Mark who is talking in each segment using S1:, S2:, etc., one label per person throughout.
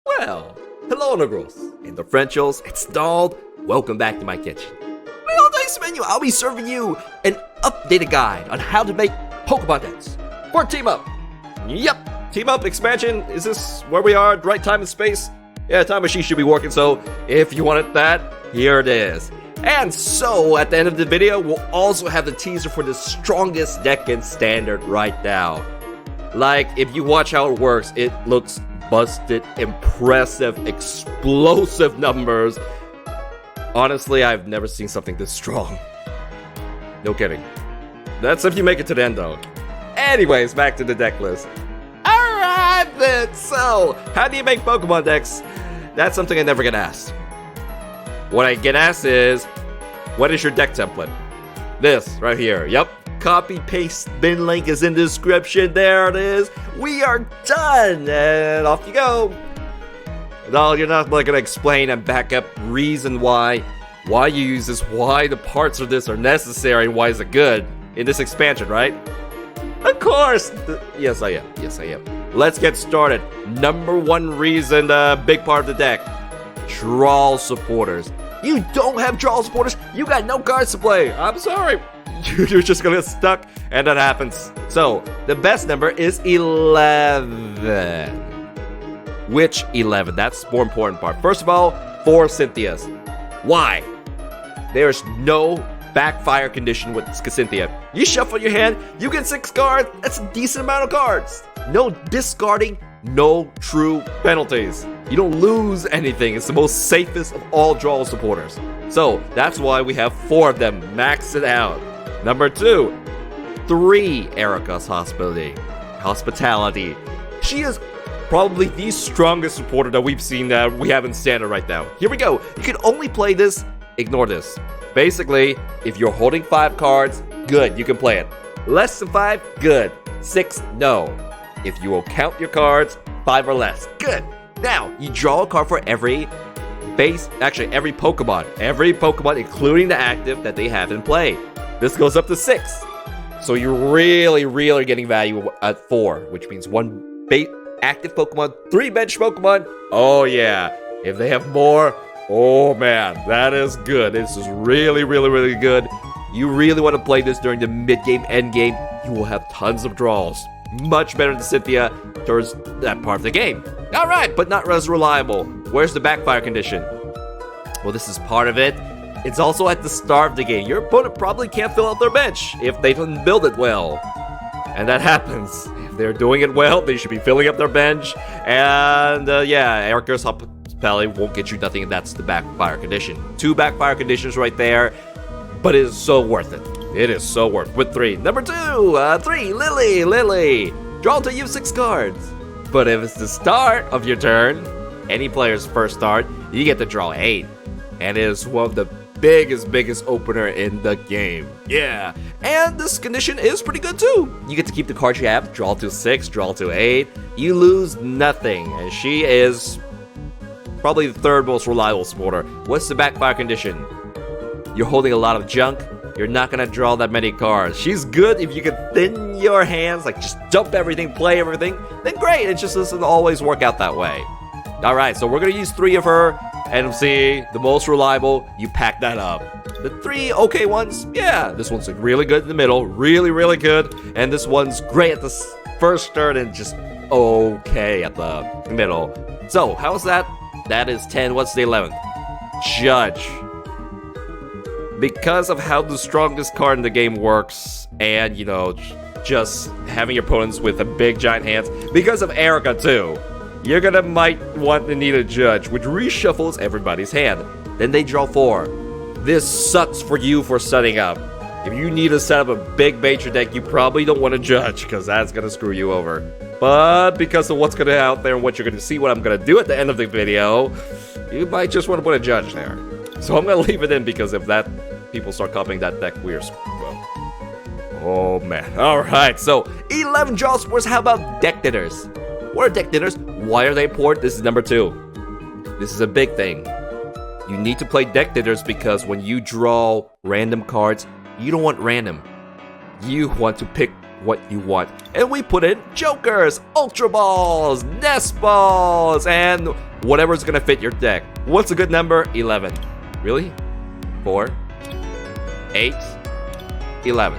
S1: Well, hello Negroes and the Frenchos, it's Donald. Welcome back to my kitchen. Well, today's menu, I'll be serving you an updated guide on how to make Pokemon decks for Team Up. Yep, Team Up expansion. Is this where we are? Right time and space? Yeah, time machine should be working, so if you wanted that, here it is. And so, at the end of the video, we'll also have the teaser for the strongest deck in Standard right now. Like, if you watch how it works, it looks busted, impressive, explosive numbers. Honestly, I've never seen something this strong. No kidding. That's if you make it to the end, though. Anyways, back to the deck list. Alright then, so, how do you make Pokemon decks? That's something I never get asked. What I get asked is, what is your deck template? This, right here, yep. Copy, paste, bin link is in the description, there it is. We are done, and off you go. No, you're not like gonna explain and back up reason why you use this, why the parts of this are necessary, and why is it good in this expansion, right? Of course! Yes, I am. Let's get started. Number one reason, big part of the deck. Draw supporters. You don't have draw supporters, you got no cards to play. I'm sorry. You're just gonna get stuck, and that happens. So, the best number is 11. Which 11? That's the more important part. First of all, 4 Cynthias. Why? There's no backfire condition with Cynthia. You shuffle your hand, you get 6 cards. That's a decent amount of cards. No discarding, no true penalties. You don't lose anything. It's the most safest of all draw supporters. So, that's why we have 4 of them. Max it out. Number 2, 3 Erica's Hospitality. She is probably the strongest supporter that we've seen that we have in Standard right now. Here we go. You can only play this, ignore this. Basically, if you're holding 5 cards, good, you can play it. Less than 5, good. 6, no. If you will count your cards, 5 or less, good. Now, you draw a card for every Pokemon. Every Pokemon, including the active that they have in play. This goes up to 6. So you're really getting value at 4, which means 1 active Pokemon, 3 bench Pokemon. Oh yeah. If they have more, oh man, that is good. This is really good. You really want to play this during the mid-game, end-game. You will have tons of draws. Much better than Cynthia towards that part of the game. Alright, but not as reliable. Where's the backfire condition? Well, this is part of it. It's also at the start of the game. Your opponent probably can't fill out their bench if they didn't build it well. And that happens. If they're doing it well, they should be filling up their bench. And yeah, Erica's Hospitality won't get you nothing, and that's the backfire condition. 2 backfire conditions right there, but it is so worth it. It is so worth it. With 3. Number 2, 3, Lily. Draw until you have 6 cards. But if it's the start of your turn, any player's first start, you get to draw 8. And it is one of the biggest opener in the game. Yeah, and this condition is pretty good too. You get to keep the cards you have, draw to 6, draw to 8. You lose nothing, and she is probably the 3rd most reliable supporter. What's the backfire condition? You're holding a lot of junk. You're not gonna draw that many cards. She's good if you can thin your hands, like just dump everything, play everything, then great. It just doesn't always work out that way. Alright, so we're gonna use 3 of her, and see, the most reliable, you pack that up. The 3 okay ones, yeah, this one's really good in the middle, really good, and this one's great at the first turn and just okay at the middle. So, how's that? That is 10, what's the 11th? Judge. Because of how the strongest card in the game works, and, you know, just having your opponents with a big giant hands, because of Erica too, you're gonna might want to need a judge, which reshuffles everybody's hand. Then they draw 4. This sucks for you for setting up. If you need to set up a big major deck, you probably don't want to judge, because that's gonna screw you over. But because of what's gonna out there and what you're gonna see, what I'm gonna do at the end of the video, you might just want to put a judge there. So I'm gonna leave it in, because if that people start copying that deck, we're well. Oh man. Alright, so 11 draw supporters. How about deck dinners? What are deck dinners? Why are they important? This is number 2. This is a big thing. You need to play deck dinners because when you draw random cards, you don't want random. You want to pick what you want. And we put in Jokers, Ultra Balls, Nest Balls, and whatever's gonna fit your deck. What's a good number? 11. Really? 4, 8, 11.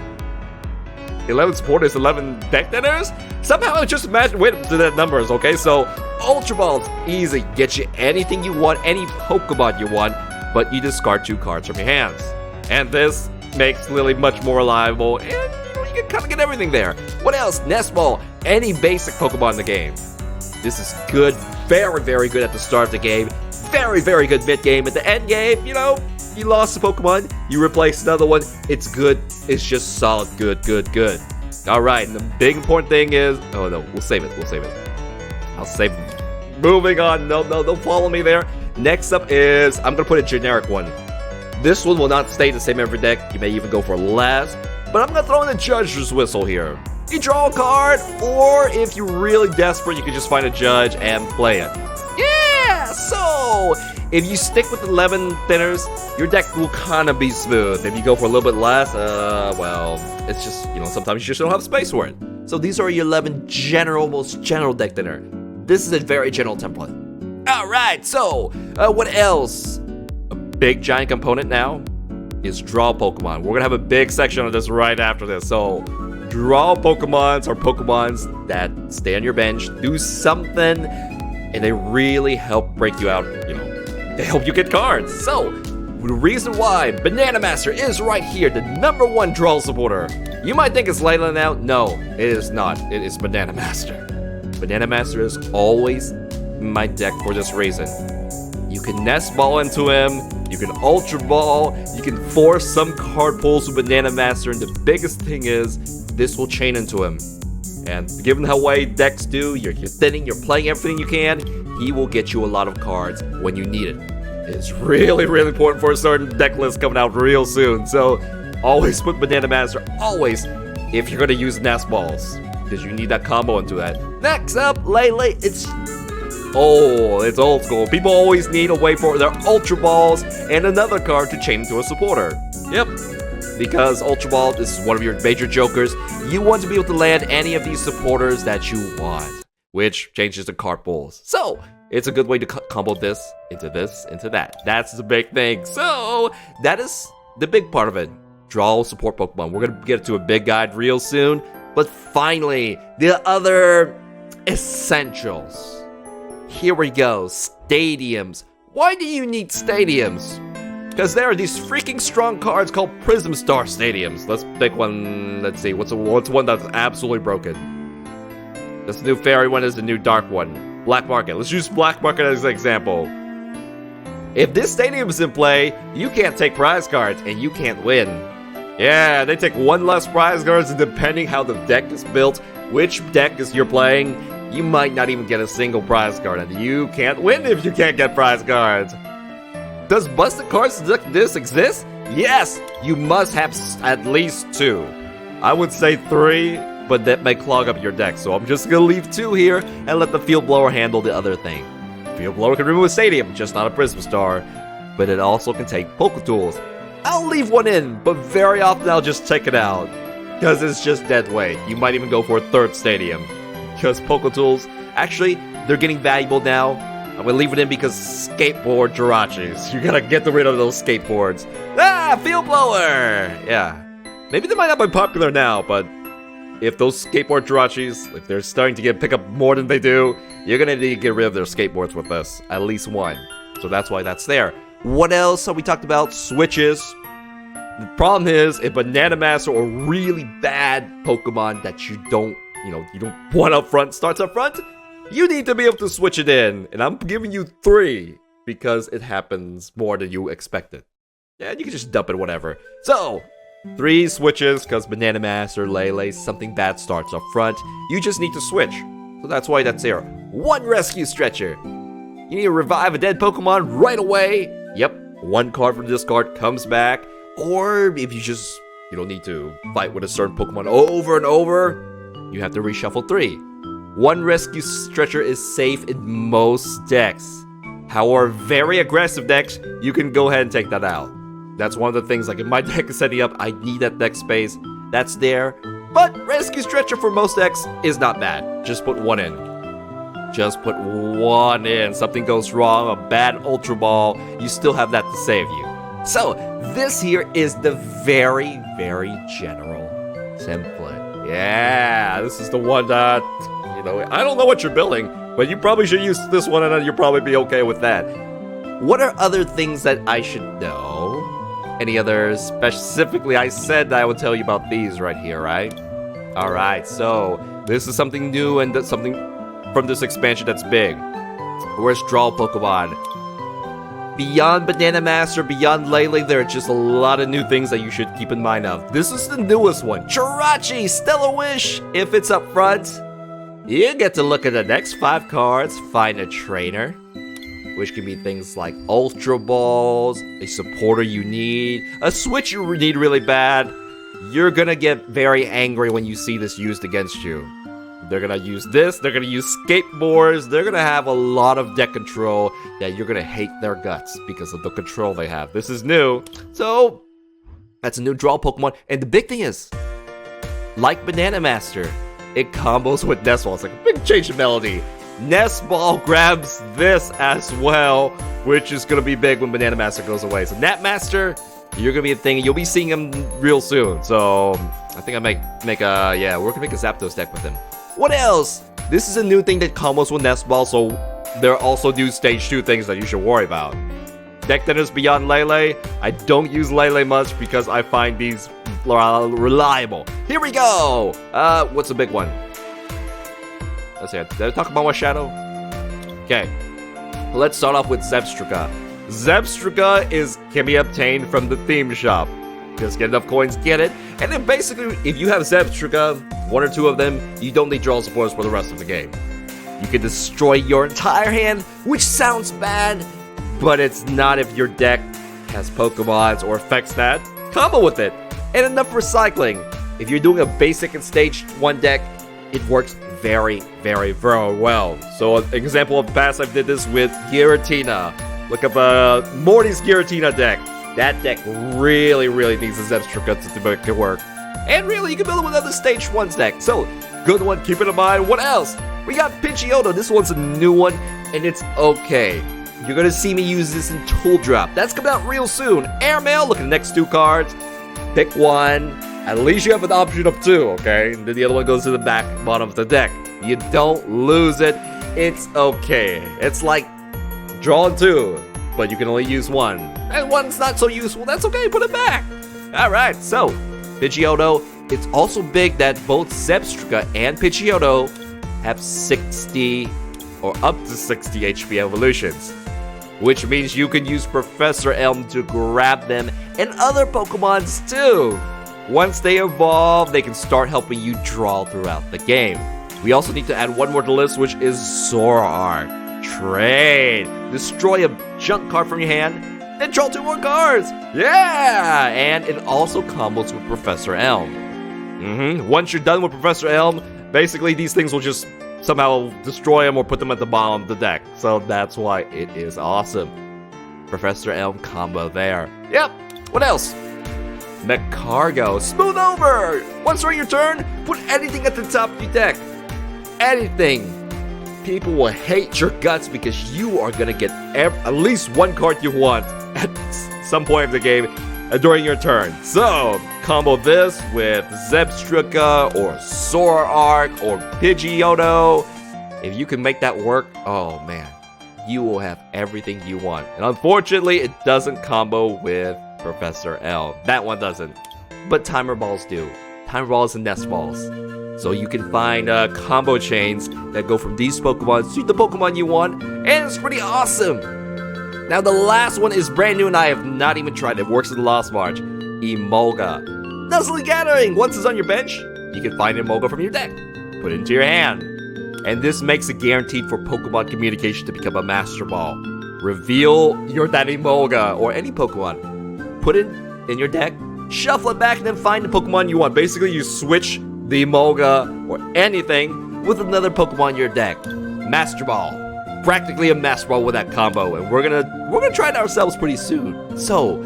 S1: 11 supporters, 11 deck dinners? Somehow I just imagine, wait to that numbers, okay? So, Ultra Balls, easy. Get you anything you want, any Pokemon you want, but you discard 2 cards from your hands. And this makes Lily much more reliable, and you can kind of get everything there. What else? Nest Ball, any basic Pokemon in the game. This is good, very, very good at the start of the game. Very, very good mid-game. At the end game, you know, you lost a Pokemon, you replace another one. It's good. It's just solid good, good, good. All right, and the big important thing is... Oh, no, we'll save it. We'll save it. I'll save it. Moving on. No, don't follow me there. Next up is... I'm going to put a generic one. This one will not stay the same every deck. You may even go for less. But I'm going to throw in a Judge's Whistle here. You draw a card, or if you're really desperate, you can just find a Judge and play it. Yeah! So, if you stick with 11 thinners, your deck will kind of be smooth. If you go for a little bit less, well, it's just, you know, sometimes you just don't have space for it. So these are your 11 most general deck thinner. This is a very general template. Alright, so, what else? A big giant component now is draw Pokemon. We're gonna have a big section of this right after this. So, draw Pokemons are Pokemons that stay on your bench, do something, and they really help break you out, you know. They help you get cards. So, the reason why Banana Master is right here, the #1 draw supporter. You might think it's Layla now. No, it is not. It is Banana Master. Banana Master is always in my deck for this reason. You can Nest Ball into him, you can Ultra Ball, you can force some card pulls with Banana Master, and the biggest thing is, this will chain into him. And given how way decks do, you're thinning, you're playing everything you can, he will get you a lot of cards when you need it. It's really, really important for a certain deck list coming out real soon. So always put Banana Master, always, if you're going to use Nest Balls, because you need that combo into that. Next up, Lele, it's old school. People always need a way for their Ultra Balls and another card to chain into a supporter. Yep. Because Ultra Ball is one of your major jokers, you want to be able to land any of these supporters that you want, which changes the card pulls. So, it's a good way to combo this, into that. That's the big thing. So, that is the big part of it. Draw support Pokemon. We're going to get to a big guide real soon. But finally, the other essentials. Here we go. Stadiums. Why do you need stadiums? Because there are these freaking strong cards called Prism Star Stadiums. Let's pick one. Let's see. What's one that's absolutely broken? This new fairy one is the new dark one. Black Market. Let's use Black Market as an example. If this stadium is in play, you can't take prize cards, and you can't win. Yeah, they take one less prize cards, and depending how the deck is built, which deck is you're playing, you might not even get a single prize card, and you can't win if you can't get prize cards. Does busted cards like this exist? Yes, you must have at least 2. I would say 3, but that may clog up your deck, so I'm just gonna leave 2 here and let the Field Blower handle the other thing. Field Blower can remove a stadium, just not a Prism Star, but it also can take Poke Tools. I'll leave one in, but very often I'll just check it out, because it's just dead weight. You might even go for a 3rd stadium, because Poke Tools, actually, they're getting valuable now. I'm gonna leave it in because skateboard Jirachis. You gotta get rid of those skateboards. Ah, Field Blower! Yeah. Maybe they might not be popular now, but if those skateboard Jirachis, if they're starting to pick up more than they do, you're gonna need to get rid of their skateboards with this. At least one. So that's why that's there. What else have we talked about? Switches. The problem is, if Banana Master or really bad Pokemon that you don't want up front starts up front, you need to be able to switch it in. And I'm giving you 3 because it happens more than you expected. Yeah, you can just dump it, whatever. So, 3 switches because Banana Master, Lele, something bad starts up front. You just need to switch. So that's why that's there. 1 Rescue Stretcher. You need to revive a dead Pokemon right away. Yep, 1 card from this card comes back. Or if you don't need to fight with a certain Pokemon over and over, you have to reshuffle 3. 1 Rescue Stretcher is safe in most decks. However, very aggressive decks, you can go ahead and take that out. That's one of the things, like if my deck is setting up, I need that deck space. That's there. But Rescue Stretcher for most decks is not bad. Just put one in. Just put one in. Something goes wrong, a bad Ultra Ball, you still have that to save you. So, this here is the very, very general template. Yeah, this is the one that, you know, I don't know what you're building, but you probably should use this one and then you'll probably be okay with that. What are other things that I should know? Any others? Specifically, I said that I would tell you about these right here, right? Alright, so this is something new and that's something from this expansion that's big. Where's Draw Pokemon? Beyond Banana Master, beyond Lele, there are just a lot of new things that you should keep in mind of. This is the newest one, Jirachi Stellar Wish. If it's up front, you get to look at the next 5 cards, find a trainer, which can be things like Ultra Balls, a supporter you need, a switch you need really bad. You're gonna get very angry when you see this used against you. They're gonna use this, they're gonna use skateboards, they're gonna have a lot of deck control that you're gonna hate their guts because of the control they have. This is new, so that's a new draw Pokemon. And the big thing is, like Banana Master, it combos with Nest Ball. It's like a big change of melody. Nest Ball grabs this as well, which is gonna be big when Banana Master goes away. So Nat Master, you're gonna be a thing, you'll be seeing him real soon. So I think I might make a, yeah, we're gonna make a Zapdos deck with him. What else? This is a new thing that combos with Nest Ball, so there also do stage 2 things that you should worry about. Deck Dinners beyond Lele. I don't use Lele much because I find these reliable. Here we go! What's the big one? Let's see, did I talk about my shadow? Okay. Let's start off with Zebstrika. Zebstrika can be obtained from the theme shop. Just get enough coins, get it. And then basically, if you have Zebstrika, 1 or 2 of them, you don't need draw supporters for the rest of the game. You can destroy your entire hand, which sounds bad, but it's not if your deck has Pokemons or effects that combo with it. And enough recycling. If you're doing a basic and stage 1 deck, it works very, very, very well. So an example of past, I did this with Giratina. Look up Morty's Giratina deck. That deck really, really needs a Zebstrika to make it work. And really, you can build it with other stage 1 deck. So, good one, keep it in mind. What else? We got Pidgeotto. This one's a new one, and it's okay. You're gonna see me use this in Tool Drop. That's coming out real soon. Airmail, look at the next 2 cards. Pick one. At least you have an option of 2, okay? And then the other one goes to the back bottom of the deck. You don't lose it. It's okay. It's like drawing 2, but you can only use 1. And one's not so useful. That's okay. Put it back. All right. So, Pidgeotto. It's also big that both Zebstrika and Pidgeotto have 60 or up to 60 HP evolutions, which means you can use Professor Elm to grab them and other Pokemons too. Once they evolve, they can start helping you draw throughout the game. We also need to add one more to the list, which is Zoroark. Trade. Destroy a junk card from your hand, then draw 2 more cards. Yeah! And it also combos with Professor Elm. Once you're done with Professor Elm, basically these things will just somehow destroy them or put them at the bottom of the deck. So that's why it is awesome. Professor Elm combo there. Yep. What else? Mecargo. Smooth over. Once during your turn, put anything at the top of your deck. Anything. People will hate your guts because you are going to get at least 1 card you want at some point of the game during your turn. So, combo this with Zebstrika or Zoroark or Pidgeotto. If you can make that work, oh man, you will have everything you want. And unfortunately, it doesn't combo with Professor Elm. That one doesn't. But Timer Balls do. Timer Balls and Nest Balls. So you can find combo chains that go from these Pokemon to the Pokemon you want, and it's pretty awesome. Now the last one is brand new and I have not even tried it. It works in the Lost March. Emolga. Nuzzly Gathering. Once it's on your bench, you can find Emolga from your deck. Put it into your hand. And this makes it guaranteed for Pokemon communication to become a Master Ball. Reveal that Emolga or any Pokemon. Put it in your deck, shuffle it back, and then find the Pokemon you want. Basically, you switch the Emolga or anything with another Pokemon in your deck. Master Ball. Practically a Master Ball with that combo, and we're gonna try it ourselves pretty soon. So,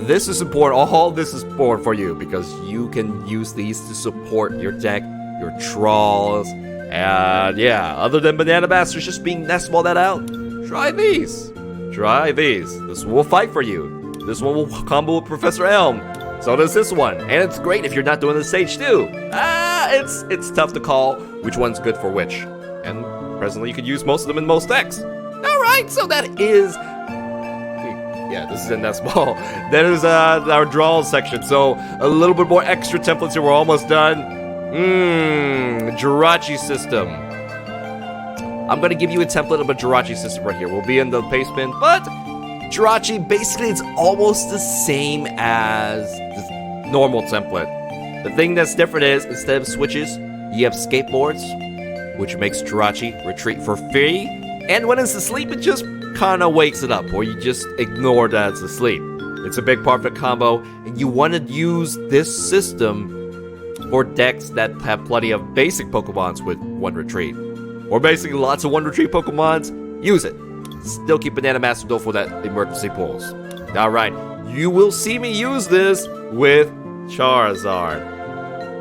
S1: this is important. All this is important for you because you can use these to support your deck, your trolls, and yeah, other than Banana Masters just being Nestball that out, try these. Try these. This one will fight for you. This one will combo with Professor Elm. So does this one. And it's great if you're not doing the stage 2. It's tough to call which one's good for which. And presently you could use most of them in most decks. Alright, so that is... Yeah, this is in Nestball. That is our draw section. So a little bit more extra templates here. We're almost done. Jirachi System. I'm going to give you a template of a Jirachi System right here. We'll be in the paste bin, but Jirachi, basically, it's almost the same as the normal template. The thing that's different is, instead of switches, you have skateboards, which makes Jirachi retreat for free. And when it's asleep, it just kind of wakes it up, or you just ignore that it's asleep. It's a big part of the combo, and you want to use this system for decks that have plenty of basic Pokemons with 1 retreat. Or basically lots of 1 retreat Pokemons, use it. Still keep Banana Master though for that emergency pulls. Alright, you will see me use this with Charizard.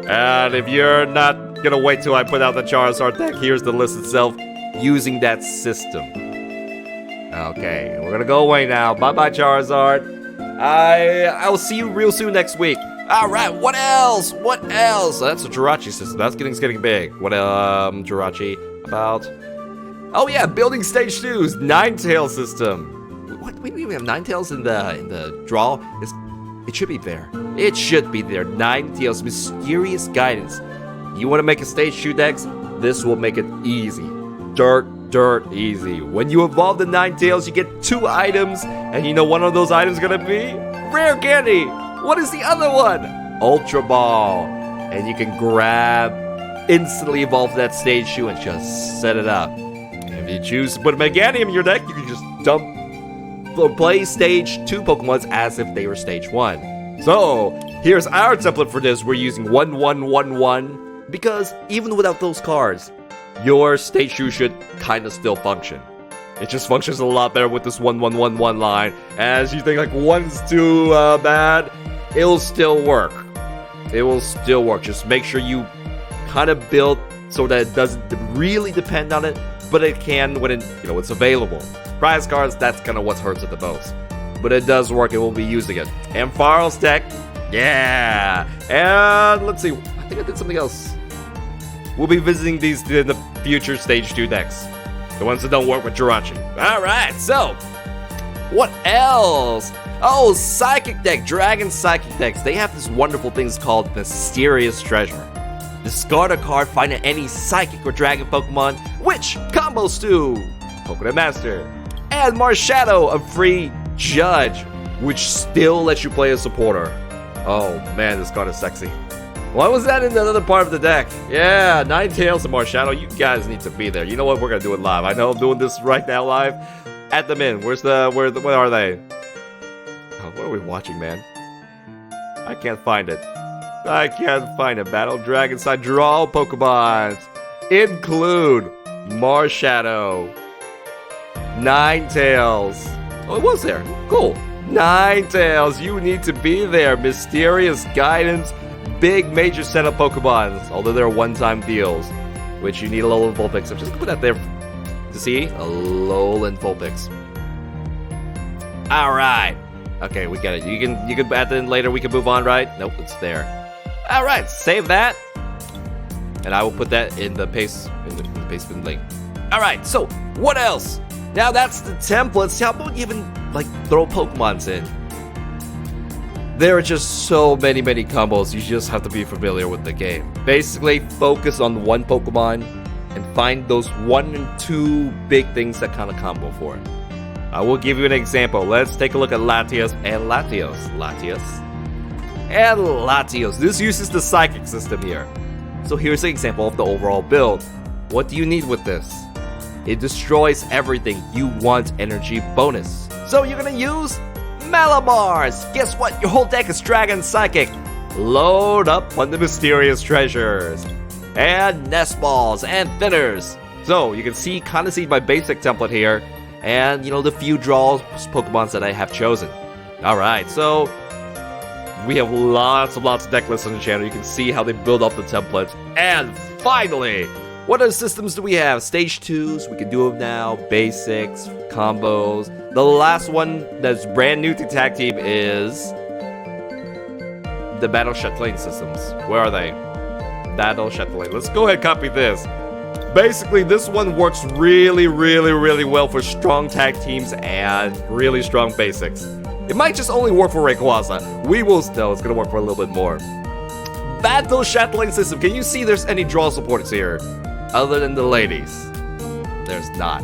S1: And if you're not gonna wait till I put out the Charizard deck, here's the list itself using that system. Okay, we're gonna go away now. Bye-bye, Charizard. I'll see you real soon next week. Alright, what else? What else? That's a Jirachi System. That's getting big. What, Jirachi about... Oh yeah, building stage 2's Ninetales system. What? Wait, we have Ninetales in the draw? It should be there. It should be there. Ninetales, mysterious guidance. You want to make a stage 2 decks? This will make it easy. Dirt easy. When you evolve the Ninetales, you get 2 items, and you know one of those items gonna be rare candy. What is the other one? Ultra Ball, and you can grab, instantly evolve that stage 2 and just set it up. If you choose to put a Meganium in your deck, you can just play stage 2 Pokemons as if they were stage 1. So, here's our template for this. We're using 1-1-1-1 because even without those cards, your stage 2 should kind of still function. It just functions a lot better with this 1-1-1-1 line. As you think like 1's too bad, it'll still work. It will still work. Just make sure you kind of build so that it doesn't really depend on it, but it can when it's available. Prize cards, that's kind of what hurts it the most. But it does work, and we'll be using it. And Farrell's deck, yeah! And let's see, I think I did something else. We'll be visiting these in the future stage 2 decks. The ones that don't work with Jirachi. Alright, so, what else? Oh, Psychic deck, Dragon Psychic decks. They have this wonderful thing called Mysterious Treasure. Discard a card, find any Psychic or Dragon Pokemon, which combos to Pokemon Master. And Marshadow, a free judge, which still lets you play a supporter. Oh man, this card is sexy. Why was that in the other part of the deck? Yeah, Ninetales and Marshadow, you guys need to be there. You know what? We're gonna do it live. I know I'm doing this right now live. At them in. What are they? Oh, what are we watching, man? I can't find it. I can't find it. Battle Dragon side draw Pokemons. Include Marshadow, Ninetales. Oh, it was there. Cool. Ninetales, you need to be there. Mysterious Guidance. Big major set of Pokemons. Although they're one-time deals, which you need a Alolan Vulpix. I'm just gonna put that there to see. Alolan Vulpix. Alright. Okay, we get it. You can add that in later. We can move on, right? Nope, it's there. Alright, save that. And I will put that in the paste bin link. Alright, so what else? Now that's the templates. How about you even throw Pokemons in? There are just so many combos. You just have to be familiar with the game. Basically, focus on one Pokemon and find those 1 and 2 big things that kind of combo for it. I will give you an example. Let's take a look at Latios and Latios. This uses the Psychic system here. So here's an example of the overall build. What do you need with this? It destroys everything. You want energy bonus. So you're gonna use Malabars. Guess what? Your whole deck is Dragon Psychic. Load up on the Mysterious Treasures. And Nest Balls and Thinners. So you can kind of see my basic template here. And, the few draws Pokemons that I have chosen. Alright, so We have lots of deck lists on the channel. You can see how they build up the templates. And finally, what other systems do we have? Stage 2s, we can do them now. Basics, combos. The last one that's brand new to Tag Team is the Battle Chatelaine systems. Where are they? Battle Chatelaine. Let's go ahead and copy this. Basically, this one works really well for strong tag teams and really strong basics. It might just only work for Rayquaza. We will still, it's gonna work for a little bit more. Battle Chatelaine system. Can you see there's any draw supports here? Other than the ladies. There's not.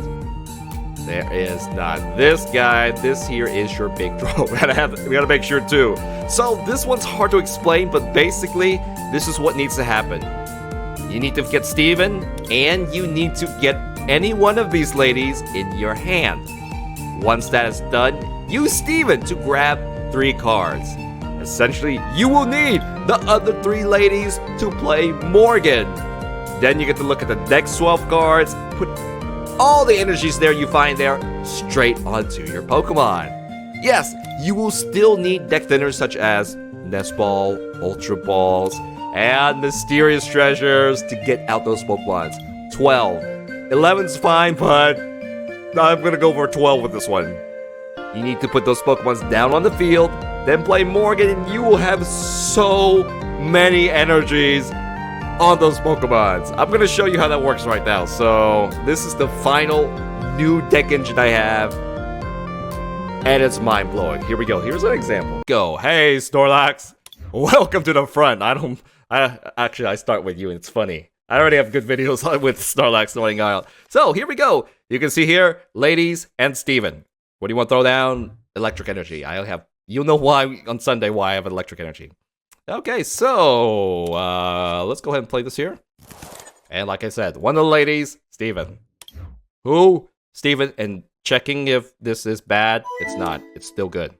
S1: There is not. This guy, this here is your big draw. We gotta make sure too. So this one's hard to explain, but basically, this is what needs to happen. You need to get Steven, and you need to get any one of these ladies in your hand. Once that is done, use Steven to grab 3 cards. Essentially, you will need the other 3 ladies to play Morgan. Then you get to look at the next 12 cards, put all the energies there you find there straight onto your Pokemon. Yes, you will still need deck thinners such as Nest Ball, Ultra Balls, and Mysterious Treasures to get out those Pokemons. 12. 11's fine, but I'm gonna go for 12 with this one. You need to put those Pokemons down on the field, then play Morgan, and you will have so many energies on those Pokemons. I'm gonna show you how that works right now. So this is the final new deck engine I have, and it's mind-blowing. Here we go. Here's an example. Go. Hey, Snorlax. Welcome to the front. I start with you, and it's funny. I already have good videos with Snorlax starting out. So here we go. You can see here, ladies and Steven. What do you want to throw down? Electric energy. You'll know why on Sunday why I have electric energy. Okay, so let's go ahead and play this here. And like I said, one of the ladies, Steven. Who? Steven, and checking if this is bad. It's not. It's still good.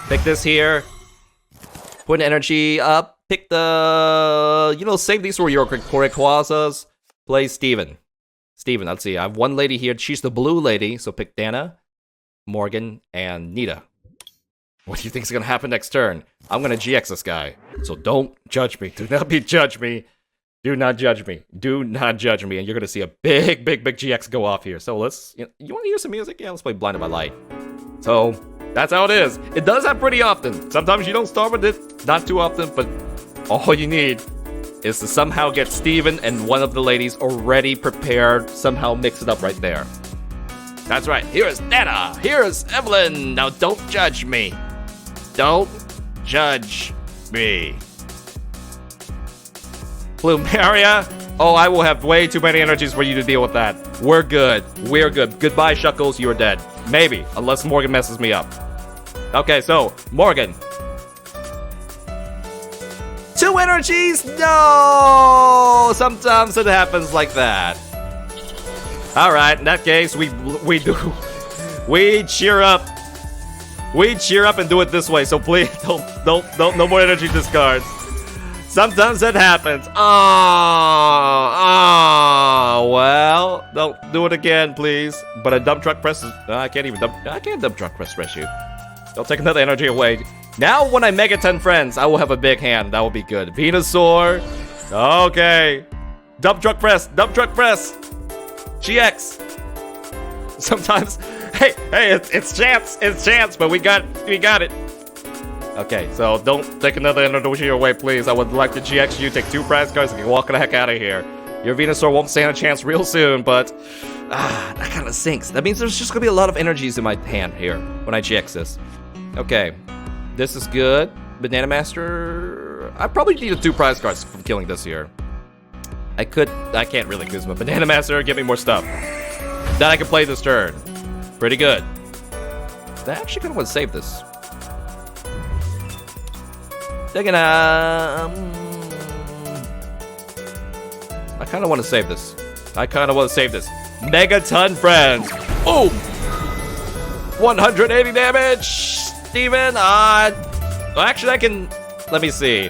S1: Pick this here. Put energy up. Pick the, save these for your Rayquazas. Play Steven. Steven, let's see. I have one lady here. She's the blue lady. So pick Dana, Morgan, and Nita. What do you think is going to happen next turn? I'm going to GX this guy. So don't judge me. Do not judge me. Do not judge me. Do not judge me. And you're going to see a big GX go off here. So let's, you want to hear some music? Yeah, let's play Blinded by Light. So that's how it is. It does happen pretty often. Sometimes you don't start with it. Not too often, but all you need is to somehow get Steven and one of the ladies already prepared. Somehow mix it up right there. That's right. Here's Nana. Here's Evelyn. Now don't judge me. Don't judge me. Plumeria? Oh, I will have way too many energies for you to deal with that. We're good. We're good. Goodbye, Shuckles. You're dead. Maybe. Unless Morgan messes me up. Okay, so, Morgan. 2 energies? No! Sometimes it happens like that. Alright, in that case, we cheer up. We cheer up and do it this way, so please don't no more energy discards. Sometimes it happens. Well, don't do it again, please. But a dump truck press is, I can't dump truck press you. Don't take another energy away. Now when I Mega 10 friends, I will have a big hand. That will be good. Venusaur. Okay. Dump truck press. GX. Sometimes, hey, it's chance, but we got it. Okay, so don't take another energy away, please. I would like to GX you, take 2 prize cards, and walk the heck out of here. Your Venusaur won't stand a chance real soon, but that kind of sinks. That means there's just gonna be a lot of energies in my hand here when I GX this. Okay, this is good. Banana Master, I probably needed 2 prize cards from killing this here. I can't really use my Banana Master. Give me more stuff. Then I can play this turn. Pretty good. I actually kind of want to save this. They're gonna... I kind of want to save this. Megaton friends. Boom! 180 damage! Steven, well, actually, I can... Let me see.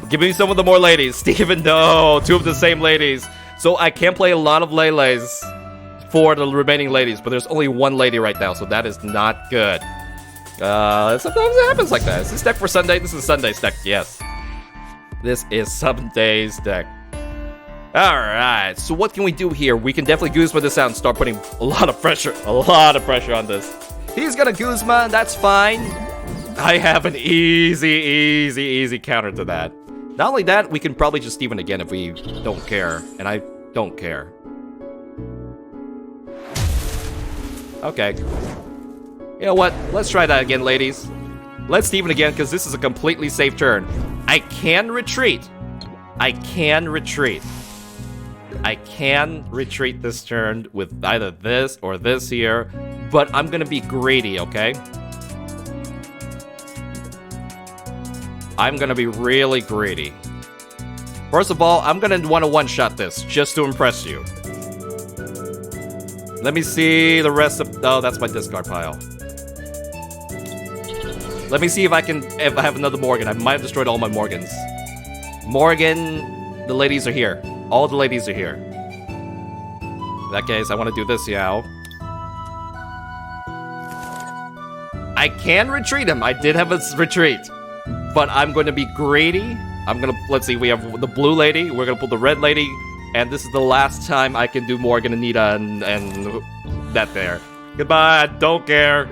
S1: Give me some of the more ladies. Steven, no. 2 of the same ladies. So I can play a lot of Lele's for the remaining ladies, but there's only 1 lady right now, so that is not good. Sometimes it happens like that. Is this deck for Sunday? This is Sunday's deck, yes. This is Sunday's deck. Alright, so what can we do here? We can definitely Guzma this out and start putting a lot of pressure on this. He's gonna Guzma, that's fine. I have an easy counter to that. Not only that, we can probably just Steven again if we don't care, and I don't care. Okay. You know what? Let's try that again, ladies. Let's Steven again, because this is a completely safe turn. I can retreat. I can retreat this turn with either this or this here, but I'm gonna be greedy, okay? I'm gonna be really greedy. First of all, I'm gonna want to one-shot this, just to impress you. Let me see the rest of... Oh, that's my discard pile. Let me see if I have another Morgan. I might have destroyed all my Morgans. Morgan, the ladies are here. All the ladies are here. In that case, I want to do this, Yao. I can retreat him. I did have a retreat. But I'm going to be greedy. Let's see, we have the blue lady. We're going to pull the red lady. And this is the last time I can do Morgan, Anita, and that there. Goodbye, I don't care.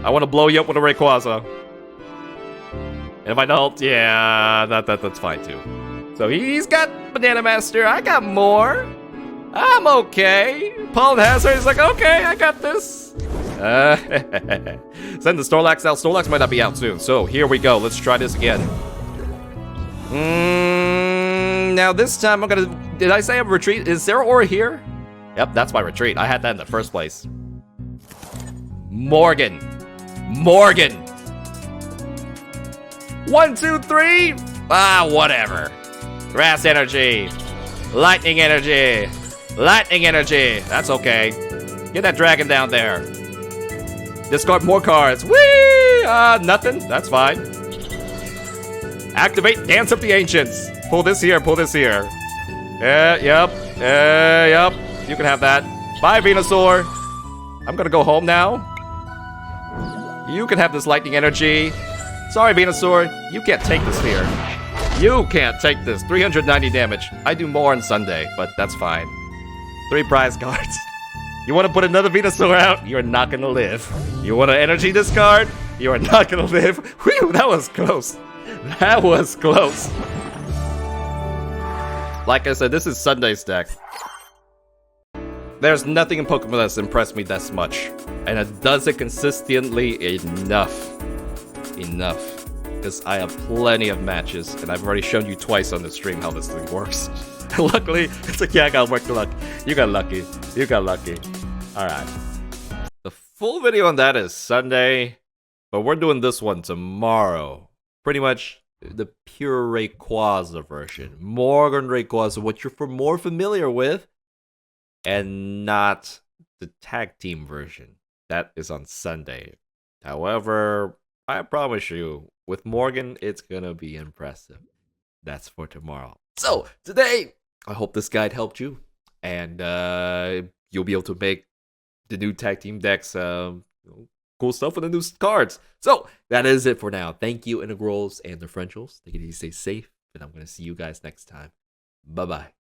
S1: I want to blow you up with a Rayquaza. And if I don't, yeah, that's fine too. So he's got Banana Master. I got more. I'm okay. Paul Hazard is like, okay, I got this. Send the Snorlax out. Snorlax might not be out soon. So here we go. Let's try this again. Now this time I'm gonna... Did I say I'm retreat? Is there Aura here? Yep, that's my retreat. I had that in the first place. Morgan. 1, 2, 3. Ah, whatever. Grass energy. Lightning energy. That's okay. Get that dragon down there. Discard more cards. Whee! Nothing. That's fine. Activate Dance of the Ancients. Pull this here. Yep. You can have that. Bye, Venusaur. I'm gonna go home now. You can have this lightning energy. Sorry, Venusaur. You can't take this here. You can't take this. 390 damage. I do more on Sunday, but that's fine. 3 prize cards. You want to put another Venusaur out? You're not gonna live. You want to energy this card? You are not gonna live. Whew, that was close. That was close. Like I said, this is Sunday's deck. There's nothing in Pokemon that's impressed me this much. And it does it consistently enough. Because I have plenty of matches, and I've already shown you twice on the stream how this thing works. Luckily, it's like, yeah, I got work luck. You got lucky. Alright. The full video on that is Sunday, but we're doing this one tomorrow. Pretty much the pure Rayquaza version. Morgan Rayquaza, what you're more familiar with, and not the tag team version. That is on Sunday. However, I promise you, with Morgan, it's gonna be impressive. That's for tomorrow. So, today, I hope this guide helped you, and you'll be able to make the new tag team decks, cool stuff with the new cards. So, that is it for now. Thank you, Integrals and the Frenchels. Take it easy, stay safe, and I'm gonna see you guys next time. Bye-bye.